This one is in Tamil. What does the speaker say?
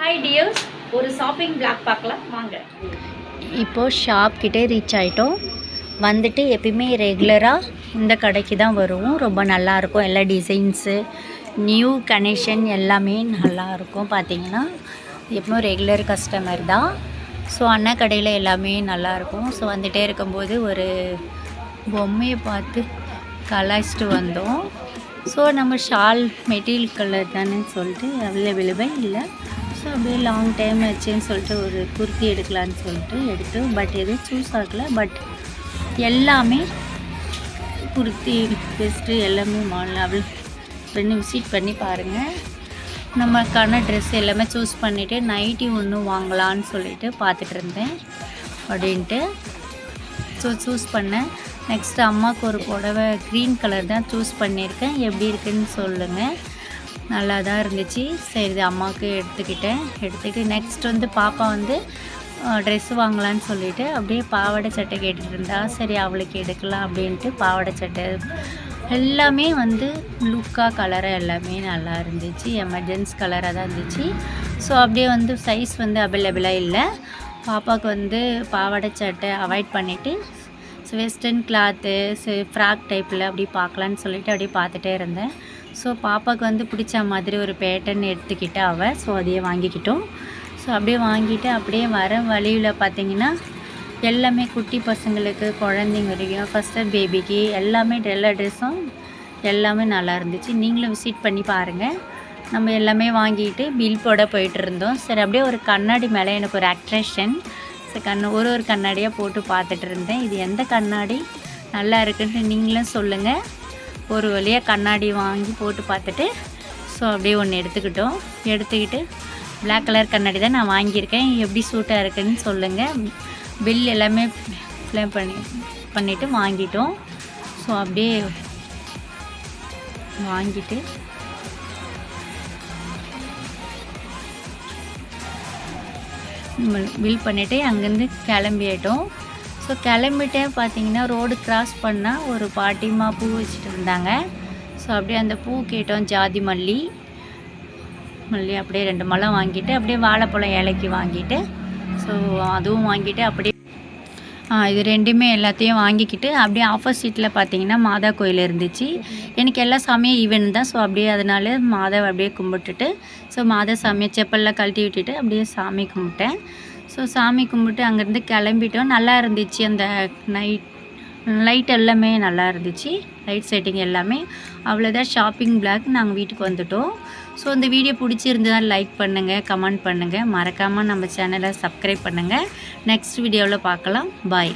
ஹாய் டியர்ஸ், ஒரு ஷாப்பிங் பிளாக் பார்க்கலாம் வாங்க. இப்போது ஷாப் கிட்டே ரீச் ஆகிட்டோம். வந்துட்டு எப்பயுமே ரெகுலராக இந்த கடைக்கு தான் வருவோம். ரொம்ப நல்லாயிருக்கும். எல்லா டிசைன்ஸு நியூ கனெக்ஷன் எல்லாமே நல்லாயிருக்கும். பார்த்திங்கன்னா எப்பவும் ரெகுலர் கஸ்டமர் தான். ஸோ அண்ணா கடையில் எல்லாமே நல்லாயிருக்கும். ஸோ வந்துகிட்டே இருக்கும்போது ஒரு பொம்மையை பார்த்து கலாய்ச்சிட்டு வந்தோம். ஸோ நம்ம ஷால் மெட்டீரியல் கலர் தானே சொல்லிட்டு அவைலபிளவே இல்லை. ஸோ அப்படியே லாங் டைம் ஆச்சுன்னு சொல்லிட்டு ஒரு குர்த்தி எடுக்கலான்னு சொல்லிட்டு எடுத்தோம். பட் எதுவும் சூஸ் ஆகலை. பட் எல்லாமே குர்த்தி பெஸ்ட்டு எல்லாமே மாடல் அவள் பண்ணி விசிட் பண்ணி பாருங்கள். நமக்கான ட்ரெஸ் எல்லாமே சூஸ் பண்ணிவிட்டு நைட்டி ஒன்று வாங்கலான்னு சொல்லிட்டு பார்த்துட்டு இருந்தேன் அப்படின்ட்டு. ஸோ சூஸ் பண்ணேன். நெக்ஸ்ட்டு அம்மாவுக்கு ஒரு புடவை க்ரீன் கலர் தான் சூஸ் பண்ணியிருக்கேன். எப்படி இருக்குதுன்னு சொல்லுங்கள். நல்லா தான் இருந்துச்சு. சரி இது அம்மாவுக்கு எடுத்துக்கிட்டு நெக்ஸ்ட் வந்து பாப்பா வந்து ட்ரெஸ்ஸு வாங்கலான்னு சொல்லிவிட்டு அப்படியே பாவாடை சட்டை கேட்டுட்டு இருந்தா. சரி அவளுக்கு எடுக்கலாம் அப்படின்ட்டு பாவாடை சட்டை எல்லாமே வந்து லுக்காக கலராக எல்லாமே நல்லா இருந்துச்சு. எமர்ஜென்சி கலராக தான் இருந்துச்சு. ஸோ அப்படியே வந்து சைஸ் வந்து அவைலபிளாக இல்லை. பாப்பாவுக்கு வந்து பாவாடை சட்டை அவாய்ட் பண்ணிவிட்டு வெஸ்டர்ன் கிளாத்து ஃப்ராக் டைப்பில் அப்படி பார்க்கலான்னு சொல்லிவிட்டு அப்படியே பார்த்துட்டே இருந்தேன். ஸோ பாப்பாவுக்கு வந்து பிடிச்ச மாதிரி ஒரு பேட்டர்ன் எடுத்துக்கிட்டு அவள். ஸோ அதையே வாங்கிக்கிட்டோம். ஸோ அப்படியே வாங்கிட்டு அப்படியே வர வழியில் பார்த்திங்கன்னா எல்லாமே குட்டி பசங்களுக்கு குழந்தைங்க வரைக்கும் ஃபஸ்ட்டு பேபிக்கு எல்லாமே எல்லா ட்ரெஸ்ஸும் எல்லாமே நல்லா இருந்துச்சு. நீங்களும் விசிட் பண்ணி பாருங்கள். நம்ம எல்லாமே வாங்கிட்டு பில் போட போயிட்டு இருந்தோம். சரி அப்படியே ஒரு கண்ணாடி மேலே எனக்கு ஒரு அட்ராக்ஷன். ஒரு கண்ணாடியாக போட்டு பார்த்துட்டு இருந்தேன். இது எந்த கண்ணாடி நல்லா இருக்குன்ட்டு நீங்களும் சொல்லுங்கள். ஒரு வழியாக கண்ணாடி வாங்கி போட்டு பார்த்துட்டு ஸோ அப்படியே ஒன்று எடுத்துக்கிட்டு பிளாக் கலர் கண்ணாடி தான் நான் வாங்கியிருக்கேன். எப்படி சூட்டாக இருக்குதுன்னு சொல்லுங்கள். பில் எல்லாமே ஃபில் பண்ணிவிட்டு வாங்கிட்டோம். ஸோ அப்படியே வாங்கிட்டு பில் பண்ணிவிட்டு அங்கேருந்து கிளம்பிட்டோம். ஸோ கிளம்பிட்டே பார்த்தீங்கன்னா ரோடு கிராஸ் பண்ணால் ஒரு பாட்டிமா பூ வச்சுட்டு இருந்தாங்க. ஸோ அப்படியே அந்த பூ கேட்டோம். ஜாதி மல்லி அப்படியே 2 மலம் வாங்கிட்டு அப்படியே வாழைப்பழம் இலைக்கு வாங்கிட்டு ஸோ அதுவும் வாங்கிட்டு அப்படியே இது ரெண்டுமே எல்லாத்தையும் வாங்கிக்கிட்டு அப்படியே ஆப்போசிட்டில் பார்த்தீங்கன்னா மாதா கோயில் இருந்துச்சு. எனக்கு எல்லா சாமியும் ஈவென்ட் தான். ஸோ அப்படியே அதனால மாதாவை அப்படியே கும்பிட்டுட்டு ஸோ மாதா சாமியை செப்பல்லாம் கழட்டி விட்டுட்டு அப்படியே சாமி கும்பிட்டேன். ஸோ சாமி கும்பிட்டு அங்கேருந்து கிளம்பிட்டோம். நல்லா இருந்துச்சு. அந்த லைட் எல்லாமே நல்லா இருந்துச்சு. லைட் செட்டிங் எல்லாமே அவ்வளோதான். ஷாப்பிங் பிளாக் நாங்கள் வீட்டுக்கு வந்துவிட்டோம். ஸோ இந்த வீடியோ பிடிச்சிருந்ததால் லைக் பண்ணுங்கள், கமெண்ட் பண்ணுங்கள். மறக்காமல் நம்ம சேனலை சப்ஸ்கிரைப் பண்ணுங்கள். நெக்ஸ்ட் வீடியோவில் பார்க்கலாம். பாய்.